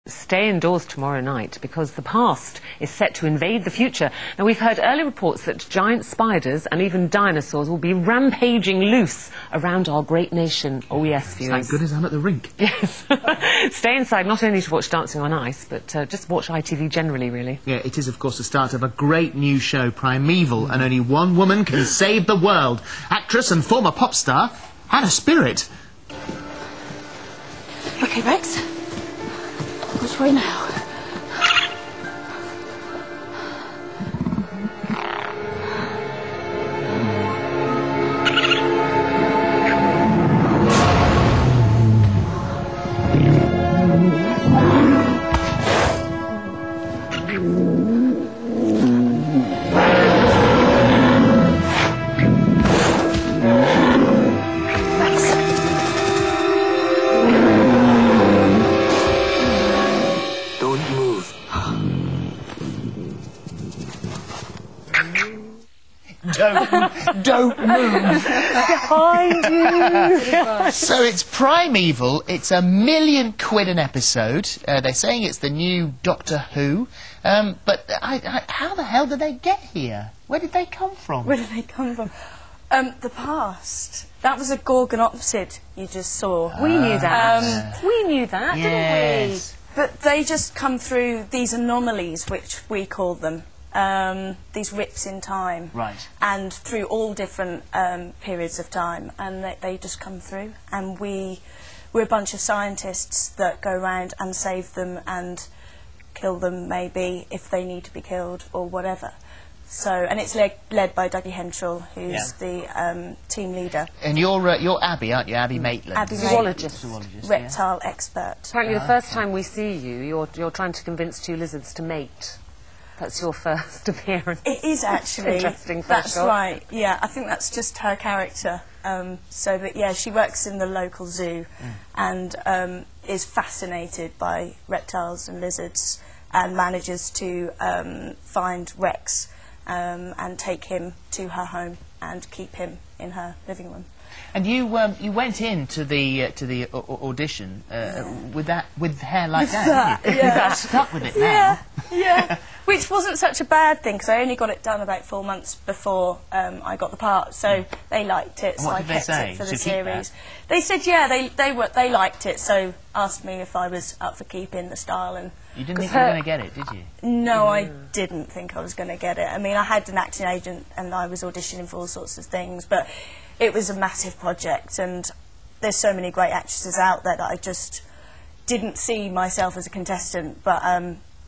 stay indoors tomorrow night because the past is set to invade the future. Now, we've heard early reports that giant spiders and even dinosaurs will be rampaging loose around our great nation. Oh, yes, viewers. Thank goodness I'm at the rink. Yes. Stay inside, not only to watch Dancing on Ice, but just watch ITV generally, really. Yeah, it is, of course, the start of a great new show, Primeval, and only one woman can save the world. Actress and former pop star, Hannah Spirit. OK, Rex. Which way now? Don't move. Behind you. So it's Primeval. It's £1 million an episode. They're saying it's the new Doctor Who. But how the hell did they get here? Where did they come from? Where did they come from? The past. That was a Gorgonopsid you just saw. We knew that. We knew that, didn't we? But they just come through these anomalies, which we call them. These rips in time, right, and through all different periods of time, and they just come through, and we're a bunch of scientists that go around and save them and kill them, maybe if they need to be killed or whatever. So, and it's led by Dougie Henshall, who's the team leader. And you're Abby, aren't you? Abby Maitland. Abby Zoologist. Reptile expert. Apparently, the first time we see you, you're trying to convince two lizards to mate. That's your first appearance. It is actually. Interesting. That's right. Yeah, I think that's just her character. But yeah, she works in the local zoo and is fascinated by reptiles and lizards, and manages to find Rex and take him to her home and keep him in her living room. And you went into the audition with hair like that, didn't you? Yeah. You're stuck with it now. Yeah. Which wasn't such a bad thing, because I only got it done about 4 months before I got the part, so they liked it, so I kept it for the series. They said, yeah, they liked it, so asked me if I was up for keeping the style. And you didn't think you were going to get it, did you? No, I didn't think I was going to get it. I mean, I had an acting agent and I was auditioning for all sorts of things, but it was a massive project, and there's so many great actresses out there that I just didn't see myself as a contestant, but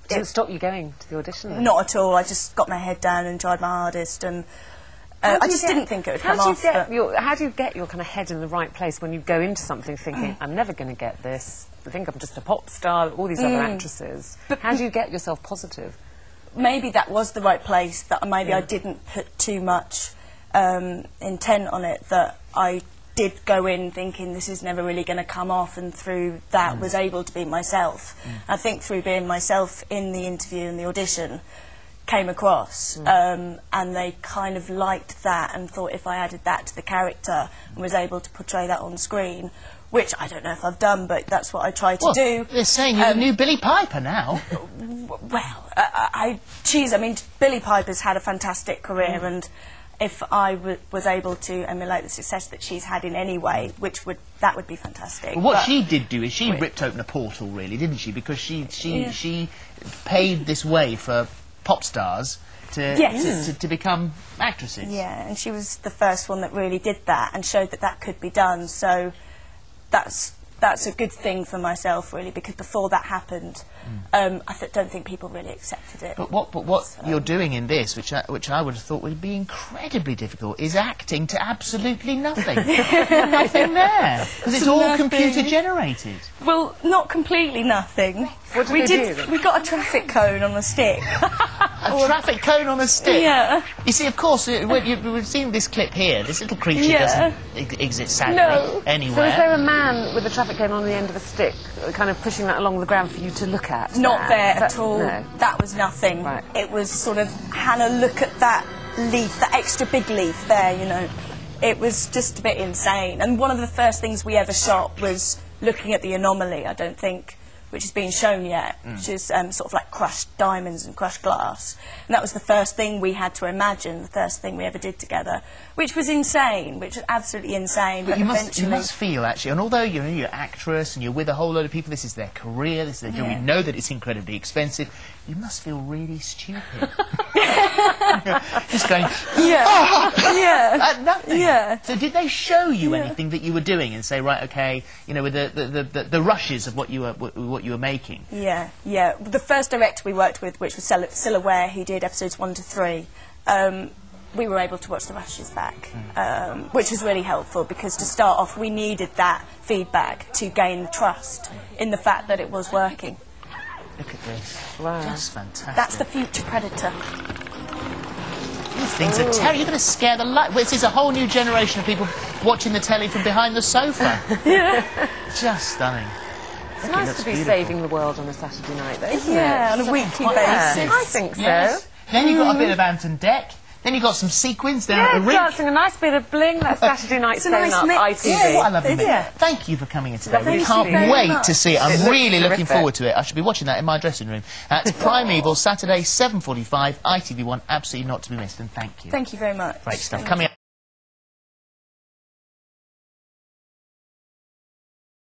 didn't stop you going to the audition then? Not at all. I just got my head down and tried my hardest, and I just didn't think it would come off. How do you get your kind of head in the right place when you go into something thinking, I'm never going to get this, I think I'm just a pop star, all these other actresses. How do you get yourself positive? Maybe that was the right place, that maybe I didn't put too much intent on it, that I did go in thinking this is never really going to come off, and through that was able to be myself. I think through being myself in the interview and the audition came across, and they kind of liked that and thought if I added that to the character and was able to portray that on screen, which I don't know if I've done, but that's what I try to do. They're saying you're the new Billie Piper now. Well, I mean, Billie Piper's had a fantastic career, and if I was able to emulate the success that she's had in any way, that would be fantastic. Well, what she did do is she ripped open a portal, really, didn't she? Because she paved this way for pop stars to become actresses. Yeah, and she was the first one that really did that and showed that that could be done. So that's a good thing for myself, really, because before that happened, I don't think people really accepted it. But what you're doing in this, which I would have thought would be incredibly difficult, is acting to absolutely nothing. Nothing there, because it's all computer generated. Well, not completely nothing. What did they do? We got a traffic cone on a stick. A traffic cone on a stick? Yeah. You see, of course, we've seen this clip here. This little creature doesn't exist, sadly, anywhere. So is there a man with a traffic cone on the end of a stick, kind of pushing that along the ground for you to look at? Not there at all. No. That was nothing. Right. It was sort of, Hannah, look at that leaf, that extra big leaf there, you know. It was just a bit insane. And one of the first things we ever shot was looking at the anomaly. I don't think which is being shown yet, which is sort of like crushed diamonds and crushed glass. And that was the first thing we had to imagine, the first thing we ever did together, which was insane, which was absolutely insane. But you eventually... must feel, actually, and although you're an actress and you're with a whole load of people, this is their career, this is their job, we know that it's incredibly expensive, you must feel really stupid. Just going, nothing. Yeah. So did they show you anything that you were doing and say, right, okay, you know, with the rushes of what you were making? Yeah. The first director we worked with, which was Cilla Ware, who did episodes 1 to 3, we were able to watch the rushes back, which was really helpful, because to start off we needed that feedback to gain the trust in the fact that it was working. Look at this. Wow. Just fantastic. That's the future Predator. These things are terrible. You're going to scare the life. This is a whole new generation of people watching the telly from behind the sofa. Just stunning. It's nice to be saving the world on a Saturday night, though, isn't it? Yeah, on a weekly basis. I think so. Yes. Then you've got a bit of Anton Deck. Then you've got some sequins down at the rink. Dancing a nice bit of bling. That Saturday night It's a staying nice up, mix. ITV. Yeah, what a lovely mix. Yeah. Thank you for coming in today. Thank We you can't very wait much. to see it. I'm It really looks looking terrific. forward to it. I should be watching that in my dressing room. It's Primeval, Saturday, 7:45, ITV1, absolutely not to be missed, and thank you. Thank you very much. Great stuff. Coming up.